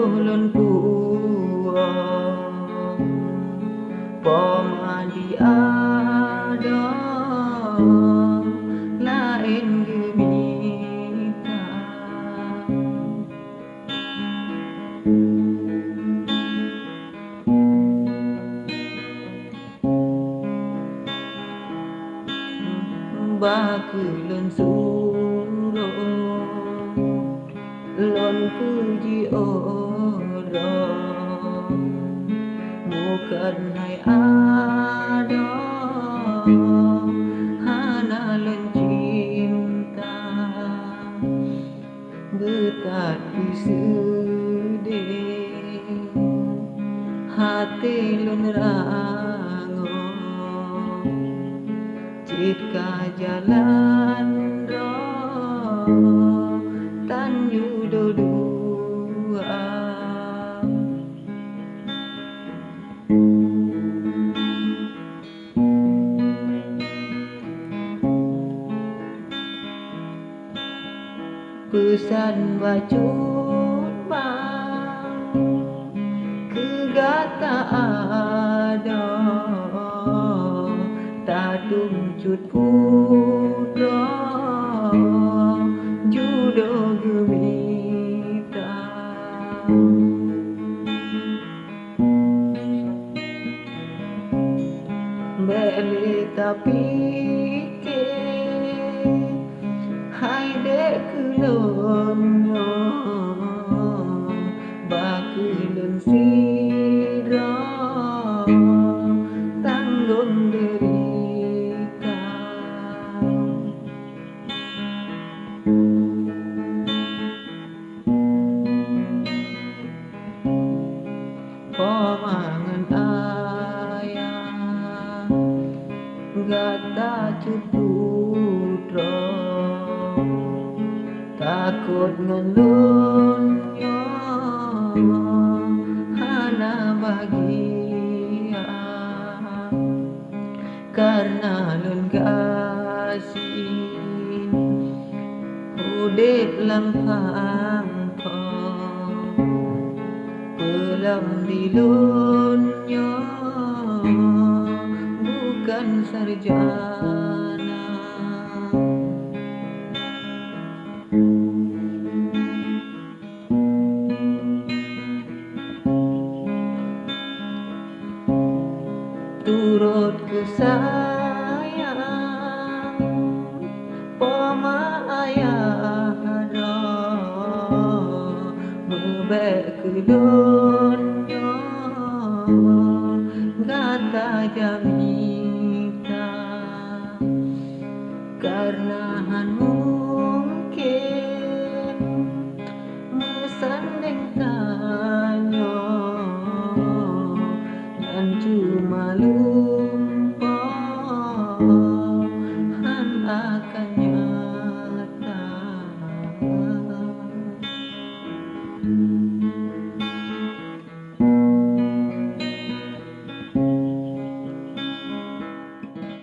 ulun puang pomadi ada lain gemita bakulun suruh lon puji orang bukan hai ada hana lon cinta betat sedih hati lon rango jika jalan roh tanju dua pesan bacut bang kegata ada tadung cut putro judo gemita beli tapi ke hai dek kulonyo bakulun siro tanggung derita pomangan ayah gata cututro takut ngelunyo hana bahagia karena lun kasih udip lampang pelam di lunyo bukan sarjana turut kesayang poma ayah mebek kedonyo gata jamita karena han mungkin mesandeng tanyo dan cuma lupa han akan